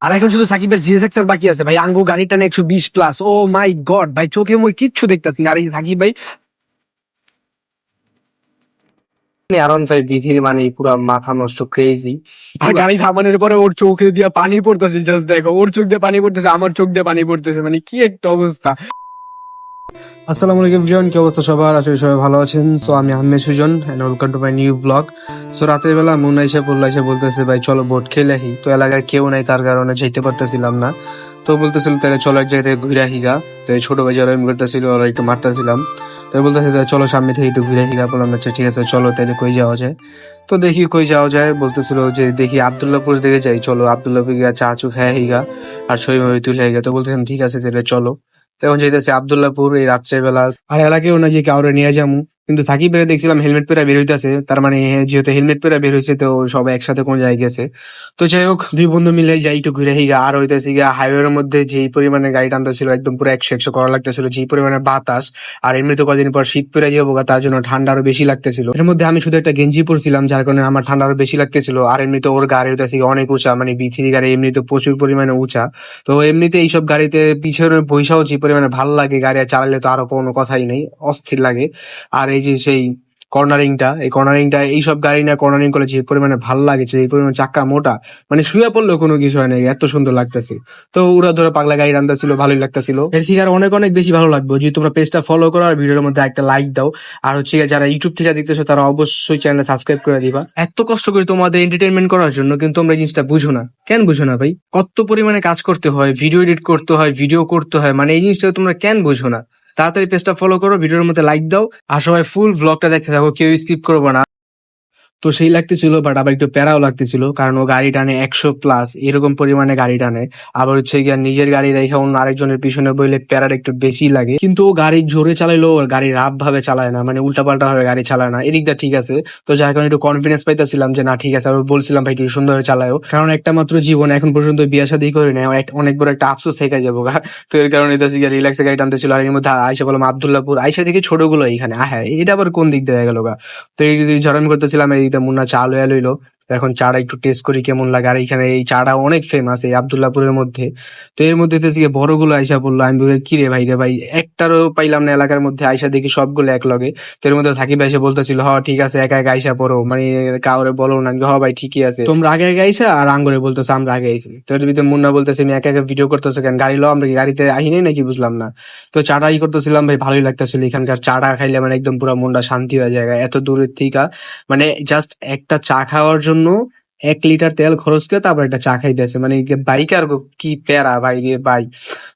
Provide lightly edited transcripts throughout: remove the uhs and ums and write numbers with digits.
আর এখন শুধু সাকিবের জিএসএক্স এর বাকি আছে ভাই, আঙ্গু গাড়ি টানে 120+। ও মাই গড ভাই, চোখে মই কিচ্ছু দেখতাছি না। আর এই সাকিব ভাই R15 বিধির মানে পুরা মাথা নষ্ট ক্রেজি। আর গাড়ি থামানোর পরে ওর চোখে দিয়ে পানি পড়তেছে, জাস্ট দেখো, ওর চোখ দিয়ে পানি পড়তেছে, আমার চোখ দিয়ে পানি পড়তেছে, মানে কি একটা অবস্থা। আসসালামু আলাইকুম এভরিওয়ান, কি অবস্থা সবার? আশা করি সবাই ভালো আছেন। সো আমি Ahmed Sujon and welcome to my new blog. So রাতের বেলা মুন্না এসে বলতেছে ভাই চলো বোট খেলে আসি। তো এলাকায় কেউ নাই, তার কারণে যাইতে পারতেছিলাম না। তো বলতেছিল তাহলে চলো এক জায়গায় থেকে ঘুরে আসিগা। তো এই ছোট ভাই যারা এম করতেছিল ওরা একটু মারতেছিলাম। তো বলতেছে চলো সামনে থেকে একটু ঘুরে আসিগা। বললাম আচ্ছা ঠিক আছে চলো, তাহলে কই যাওয়া যায়? তো দেখি কই যাওয়া যায়, বলতেছিল যে দেখি আবদুল্লাহপুর দিকে যাই, চলো আবদুল্লাহপুর গিয়ে চা চু খাই হিগা আর ছবি মবি তুলে হিগা। তো বলতেছিলাম ঠিক আছে তাহলে চলো। তো এখন যাইতেছে আবদুল্লাহপুর এই রাত্রের বেলা। আর এলাকেও না যে কাউরে নিয়ে যাবো, কিন্তু সাকিব বেড়ে দেখছিলাম হেলমেট পরে বের হইতেছে, তার মানে যেহেতু হেলমেট পরে বের হয়েছে তো সবাই একসাথে কোন জায়গায় গেছে। তো যাই হোক, দুই বন্ধু মিলে যাই একটু ঘুরে হিগা। আর হইতেছে গিয়া হাইওয়ের মধ্যে যেই পরিমাণে গাড়ি টানতেছিল একদম পুরো 100 করা লাগতেছিল, যেই পরিমাণে বাতাস। আর এমনি তো কদিন পর শীত পড়ে যাবো, তার জন্য ঠান্ডা আরো বেশি লাগতেছিল। এর মধ্যে আমি শুধু একটা গেঞ্জি পরছিলাম, যার কারণে আমার ঠান্ডা আরো বেশি লাগতেছিল। আর এমনি তো ওর গাড়ি হইতেছে অনেক উঁচা, মানে B3 গাড়ি এমনি তো প্রচুর পরিমাণে উঁচা। তো এমনিতে এইসব গাড়িতে পিছনে বৈশাও যে পরিমাণে ভালো লাগে, গাড়ি চালালে তো আরো কোনো কথাই নেই, অস্থির লাগে। আর এই যে সেই কর্নারিংটা এইসব গাড়ি না কর্নারিং করলে যে পরিমাণে ভালো লাগে, যে পরিমাণে চাক্কা মোটা, মানে শুয়ে পড়লেও কোনো কিছু হয় না, এত সুন্দর লাগতেছে। তো ওরা ধরো পাগলা গাড়ি টানতেছিল, ভালোই লাগতেছিল। এর থেকে আর অনেক অনেক বেশি ভালো লাগবে যদি তোমরা পেজটা ফলো করো আর ভিডিওর মধ্যে একটা লাইক দাও। আর হচ্ছে যারা ইউটিউব থেকে দেখতেছো তারা অবশ্যই চ্যানেল সাবস্ক্রাইব করে দিবা। এত কষ্ট করে তোমাদের এন্টারটেনমেন্ট করার জন্য, কিন্তু তোমরা এই জিনিসটা বুঝো না। কেন বুঝো না ভাই? কত পরিমাণে কাজ করতে হয়, ভিডিও এডিট করতে হয়, ভিডিও করতে হয়, মানে এই জিনিসটা তোমরা কেন বুঝো না? তাড়াতাড়ি পেজটা ফলো করো, ভিডিওর মধ্যে লাইক দাও, আর সবাই ফুল ব্লগটা দেখতে থাকো, কেউ স্কিপ করবো না। তো সেই লাগতেছিল, বাট আবার একটু প্যারাও লাগতেছিল, কারণ ও গাড়ি টানে 100+, এরকম পরিমাণে গাড়ি টানে। আবার হচ্ছে গিয়া নিজের গাড়ি রেখে অন্য আরেকজনের পিছনে বইলে প্যারার একটু বেশি লাগে। কিন্তু ও গাড়ি জোরে চালাইলেও গাড়ি রাফ ভাবে চালায় না, মানে উল্টাপাল্টা ভাবে গাড়ি চালায় না, এদিকটা ঠিক আছে। তো যার কারণে একটু কনফিডেন্স পাইতেছিলাম যে না ঠিক আছে। আবার বলছিলাম ভাই একটু সুন্দর চালায়ও, কারণ একটা মাত্র জীবন, এখন পর্যন্ত বিয়ে শাদী করে নেয়, অনেক বড় একটা আফসোস থেকে যাবো গা। তো এর কারণে রিল্যাক্সে গাড়ি টানতেছিল। আর এর মধ্যে আয়সা বললাম আবদুল্লাহপুর, আয়সা থেকে ছোটগুলো এইখানে হ্যাঁ, এটা আবার কোন দিক দিয়ে গেল গা। তো এই যদি ঝরম করতেছিলাম, এই মুন্না চা লইয়া লইলো। তো এখন চাটা একটু টেস্ট করি কেমন লাগে। আর এখানে এই চাটা অনেক ফেমাস এই আবদুল্লাহপুরের মধ্যে। তো এর মধ্যে বড়গুলো আইসা বললো, আমি বলি কি রে ভাই রে ভাই, একটারও পাইলাম না এলাকার মধ্যে। আইসা দেখি সবগুলো এক লগে। তো এর মধ্যে সাকিব এসে বলতেছিল হ ঠিক আছে একা একা আইসা পড়ো, মানে কাউরে বলো না। হ ভাই ঠিকই আছে, তোমরা আগে আগে আইসা, আর আঙ্গরে বলতেছে আমরা আগে আইসি। তো এর ভিতরে মুন্না বলতেছে আমি একা একা ভিডিও করতেছো কেন, গাড়ি লো, আমরা কি গাড়িতে আহি নাই নাকি, বুঝলাম না। তো চাটা ই করতেছিলাম ভাই, ভালোই লাগতেছিল। এখানকার চাটা খাইলে মানে একদম পুরো মনটা শান্তি হয়ে যায়। এত দূরের থেকে মানে জাস্ট একটা চা খাওয়ার জন্য 1 লিটার তেল খরচ করে তারপর একটা চা খাইতেছে, মানে বাইকার কি প্যারা ভাই রে ভাই।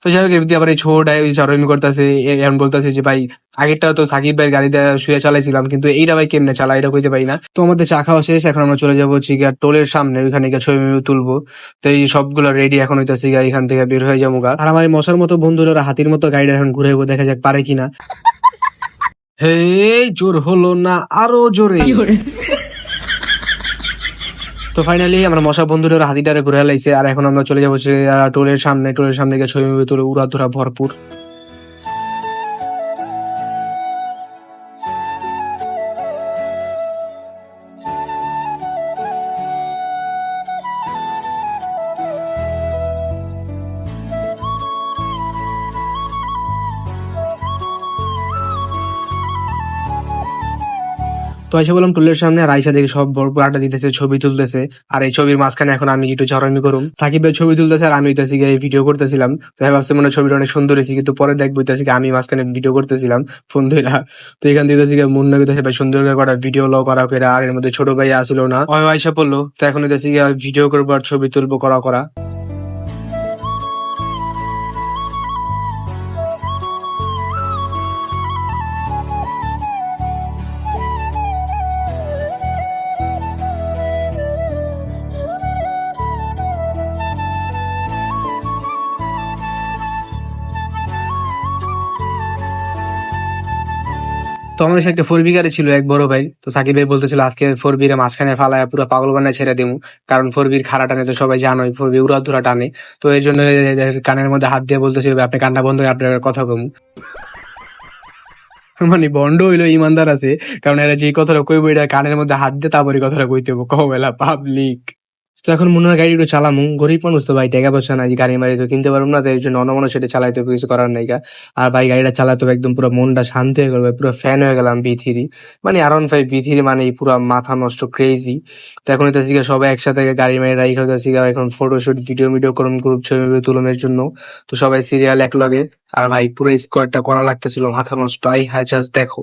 তো যাই হোক, এমনি আবার এই ছোটাই চরমি করতেছে, এমন বলতেছে যে ভাই আগেরটা তো সাকিব ভাই গাড়িতে শুয়ে চালাইছিলাম, কিন্তু এইটা ভাই কেমনে চালা এটা কইতে পারি না। তো আমাদের চা খাওয়া শেষ, এখন আমরা চলে যাবো হচ্ছে গিয়া টোলের সামনে, ওইখানে গিয়ে ছবি তুলবো। তো এই সবগুলো রেডি, এখন হইতেছে গিয়া এখান থেকে বের হয়ে যাবো গা। আর আমার এই মশার মতো বন্ধুরা হাতির মতো গাড়িটা এখন ঘুরাইবো, দেখা যাক পারে কিনা। হে জোর হলো না, আরো জোরে। তো ফাইনালি আমরা মশা বন্ধুরা হাতিটারে ঘুরে লাইছে। আর এখন আমরা চলে যাবো টোলের সামনে গিয়ে ছবি তুলে উড়াধুরা ভরপুর। তো এসে বললাম টুলের সামনে, আর আইসা দেখি সব বড় আড্ডা দিতেছে, ছবি তুলতেছে। আর এই ছবির মাঝখানে এখন আমি একটু ঝরামি করুম, সাকিবের ছবি তুলতেছে আর আমি হইতেছি গিয়ে ভিডিও করতেছিলাম। তো ভাবছি মনে হয় ছবিটা অনেক সুন্দর হয়েছে, কিন্তু পরে দেখবো হইতেছি আমি মাঝখানে ভিডিও করতেছিলাম ফোন ধইরা। তো এখান থেকে মুন্না হইতেছে ভাই সুন্দর করে করা ভিডিও লো করা ফেরা। আর এর মধ্যে ছোট ভাই আসলো না, আইসা পড়লো। তো এখন হইতেছি ভিডিও করবো আর ছবি তুলবো করা। তো আমাদের সাথে একটা 4B গাড়ি ছিল এক বড় ভাই। তো সাকিব ভাই বলতেছিল আজকে 4B এর মাঝখানে ফালায় পুরো পাগল বানায় ছেড়ে দিমু, কারণ 4B খাড়া টানে তো সবাই জানোই, 4B উড়াধুরা টানে। তো এর জন্য কানের মধ্যে হাত দিয়ে বলতেছিল আপনি কান্না বন্ধ করে আপনার কথা কমু। মানে বন্ড হইলো ইমানদার আছে, কারণ এরা যে কথাটা কইবো এটা কানের মধ্যে হাত দিয়ে তারপরে কথাটা কইতে হবো, কবেলা পাবলিক। তো এখন মনে হয় গাড়ি একটু চালামু, গরিব মানুষ তো ভাই, টাকা পয়সা নাই, গাড়ি মারি তো কিনতে পারবো না, তো এর জন্য অন্য সেটা চালাইতে হবে, কিছু করার নাই গা। আর ভাই গাড়িটা চালাতে হবে একদম পুরো মনটা শান্তি হয়ে গেল ভাই, পুরো ফ্যান হয়ে গেলাম B3, মানে R15 B3 মানে পুরো মাথা নষ্ট ক্রেজি। তো এখন হইতেছি গিয়ে সবাই একসাথে গাড়ি মারি রাইড হইতেছি গিয়ে এখন ফটোশুট ভিডিও করুন, গ্রুপ ছবি তুলনের জন্য। তো সবাই সিরিয়াল এক লগে, আর ভাই পুরো স্কোয়াডটা করা লাগতেছিল, মাথা নষ্ট। আই হ্যাঁ জাস্ট দেখো।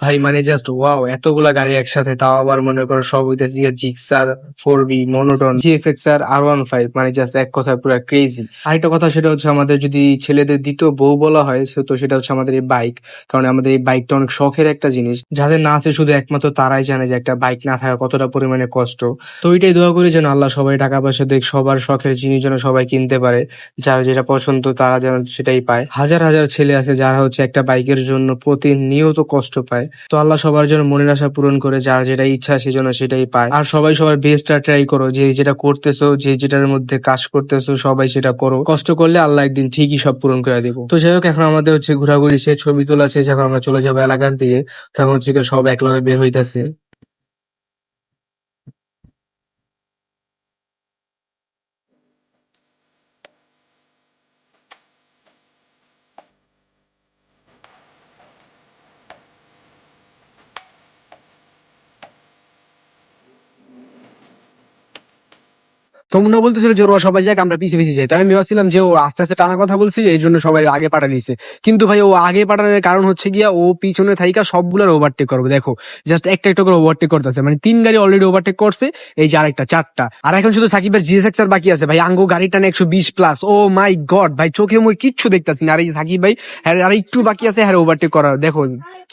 ভাই মানে জাস্ট ওয়াও, এতগুলা গাড়ি একসাথে, তাও আবার মনে করো সব হইতেছে Gixxer 4B monotone GSX-R R15, মানে জাস্ট এক কথায় পুরো ক্রেজি। আরেকটা কথা সেটা হচ্ছে আমাদের যদি ছেলেদের দ্বিতীয় বউ বলা হয় তো সেটা হচ্ছে আমাদের এই বাইক। কারণ আমাদের এই বাইকটা অনেক শখের একটা জিনিস, যাদের না আছে শুধু একমাত্র তারাই জানে যে একটা বাইক না থাকা কতটা পরিমাণে কষ্ট। তো ওইটাই দোয়া করি যেন আল্লাহ সবাই টাকা পয়সা দেখ, সবার শখের জিনিস যেন সবাই কিনতে পারে, যার যেটা পছন্দ তারা যেন সেটাই পায়। হাজার হাজার ছেলে আছে যারা হচ্ছে একটা বাইকের জন্য প্রতিনিয়ত কষ্ট পায়। তো আল্লাহ সবার জন্য মনের আশা পূরণ করে, যার যেটা ইচ্ছা সে যেন সেটাই পায়। আর সবাই সবার বেস্টটা ট্রাই করো, যে যেটা করতেছো, যে যেটার মধ্যে কাজ করতেছো সবাই সেটা করো। কষ্ট করলে আল্লাহ একদিন ঠিকই সব পূরণ করে দেবো। তো যাই হোক, এখন আমাদের হচ্ছে ঘোরাঘুরি সে ছবি তোলা শেষ, এখন আমরা চলে যাবো এলাকার দিকে। তখন হচ্ছে গিয়ে সব একলগে বের হইতেছে। তোমরা বলতেছিল যে ওরা সবাই যাক, আমরা পিছিয়ে পিছিয়ে যাই। তাই আমি ভাবছিলাম যে ও আস্তে আস্তে টানার কথা বলছি, এই জন্য সবাই আগে পাঠা দিয়েছে। কিন্তু ভাই ও আগে পাঠানোর কারণ হচ্ছে গিয়া ও পিছনে থাইকা সবগুলোর ওভারটেক করবে। দেখো জাস্ট একটা একটা করে ওভারটেক করতেছে, মানে 3 গাড়ি অলরেডি ওভারটেক করছে, এই যে আরেকটা 4টা। আর এখন শুধু সাকিবের GSX-R বাকি আছে ভাই, আঙ্গো গাড়ি টানে 120+। ও মাই গড ভাই, চোখে মুখে কিচ্ছু দেখতাছি না। আর এই সাকিব ভাই আর একটু বাকি আছে, হ্যাঁ ওভারটেক করার, দেখো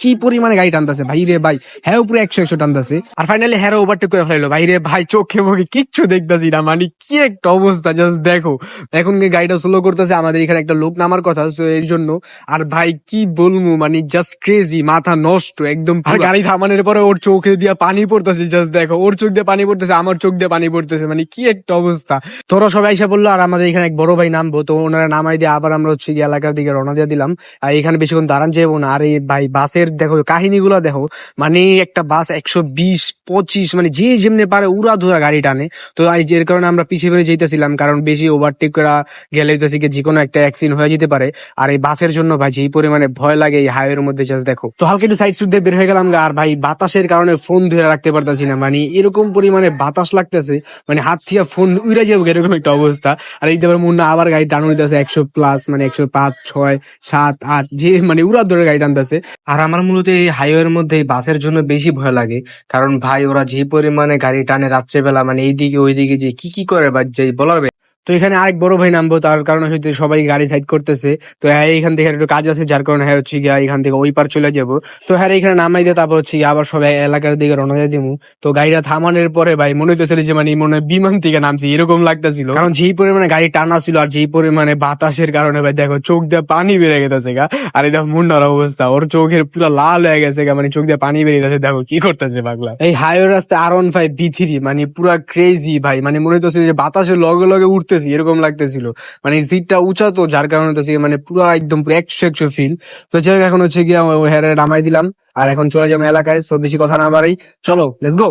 কি পরিমাণে গাড়ি টানতেছে ভাই রে ভাই, হ্যাঁ উপরে 100 টানতেছে। আর ফাইনালি হ্যাঁ ওভারটেক করে ফেলাইলো ভাই রে ভাই, চোখে মুখে কিচ্ছু দেখতাছি না, মানে কি একটা অবস্থা জাস্ট দেখো। এখন গাড়িটা স্লো করতেছে, আমাদের এখানে একটা লোক নামার কথা, তো এর জন্য। আর ভাই কি বলবো, মানে জাস্ট ক্রেজি, মাথা নষ্ট একদম। আর গাড়ি থামানোর পরে ওর চোখে দিয়ে পানি পড়তেছে, জাস্ট দেখো, ওর চোখ দিয়ে পানি পড়তেছে, আমার চোখ দিয়ে পানি পড়তেছে, মানে কি একটা অবস্থা। তোরা সবাই এসে বললো, আর আমাদের এখানে এক বড় ভাই নামবো, তো ওনারা নামাই দিয়ে আবার আমরা হচ্ছে গিয়ে এলাকার দিকে রওনা দিয়ে দিলাম। আর এখানে বেশিক্ষণ দাঁড়ান যাবো না। আর এই ভাই বাসের দেখো কাহিনীগুলো দেখো, মানে একটা বাস 120-25, মানে যে যেমনি পারে উড়া ধুরা গাড়ি টানে। তো এর কারণে আমরা পিছিয়ে ফিরে যেতেছিলাম, কারণ বেশি ওভারটেক করা গেলে যে কোনো একটা অ্যাক্সিডেন্ট হয়ে যেতে পারে। আর এই বাসের জন্য ভাই যেই পরিমাণে ভয় লাগে এই হাইওয়ের মধ্যে, জাস্ট দেখো। তো হালকা একটু সাইড সুট দিয়ে বের হয়ে গেলাম। আর ভাই বাতাসের কারণে ফোন ধরে রাখতে পারতাছি না, মানে এরকম পরিমাণে বাতাস লাগতেছে, মানে হাত থেকে ফোন উড়ে যাবো এরকম একটা অবস্থা। আর এই দেবার মুন্না আবার গাড়ি টানো হইতেছে 100+, মানে 105, 6, 7, 8, যে মানে উড়া ধরে গাড়ি টানতেছে। আর আমার মূলত এই হাইওয়ের মধ্যে এই বাসের জন্য বেশি ভয় লাগে, কারণ ভাই ওরা যে পরিমাণে গাড়ি টানে রাত্রেবেলা, মানে এইদিকে ওইদিকে যে কি করে বা যে বলার। তো এখানে আরেক বড় ভাই নামবো, তার কারণে হচ্ছে সবাই গাড়ি সাইড করতেছে। তো হ্যাঁ এখান থেকে একটু কাজ আছে, যার কারণে হ্যাঁ হচ্ছে গিয়া এখান থেকে ওই পার চলে যাবো। তো হ্যাঁ এখানে নামাই দিয়ে তারপর হচ্ছে আবার সবাই এলাকার দিকে রওনা দিয়ে দিবো। তো গাড়িটা থামানোর পরে ভাই মনে হইতেছিল যে মানে মনে হয় বিমান থেকে নামছি এরকম লাগতেছিল, কারণ যেই পরিমাণে গাড়ি টানা ছিল আর যেই পরিমাণে বাতাসের কারণে ভাই দেখো চোখ দিয়ে পানি বেরিয়ে গেছে গা। আর এই দেখো মুন্নার অবস্থা, ওর চোখের পুরো লাল হয়ে গেছে গা, মানে চোখ দিয়ে পানি বেরিয়ে গেছে, দেখো কি করতেছে পাগলা। এই হাইওয়ে রাস্তায় R15 B3 মানে পুরা ক্রেজি ভাই, মানে মনে হইতেছে যে বাতাসের লগে লগে উঠতেছি এরকম লাগতেছিল। মানে সিটটা উঁচা তো, যার কারণে হচ্ছে মানে পুরো একদম 100 ফিল। তো যাই এখন হচ্ছে গিয়ে হেরে নামাই দিলাম, আর এখন চলে যাবো এলাকায়। তো বেশি কথা না বাড়াই, চলো লেটস গো।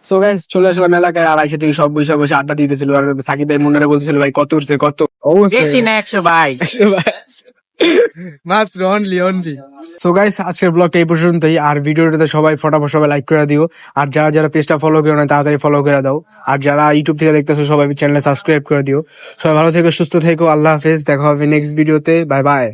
সো গাইস চলে আসলাম এলাকায়, আর আইসা থেকে সব বসে বসে আড্ডা দিতেছিল। আর সাকিব ভাই মুন্নারে বলতেছিল ভাই কত উঠছে কত বেশি না 122। মাত্র অনলি। সো গাইস আজকের ব্লগটা এই পর্যন্তই। আর ভিডিওটাতে সবাই ফটাফট সবাই লাইক করে দিও। আর যারা যারা পেজটা ফলো করে না তাড়াতাড়ি ফলো করে দাও। আর যারা ইউটিউব থেকে দেখতেছো সবাই চ্যানেলে সাবস্ক্রাইব করে দিও। সবাই ভালো থেকো, সুস্থ থেকো, আল্লাহ হাফেজ, দেখা হবে নেক্সট ভিডিওতে, বাই বাই।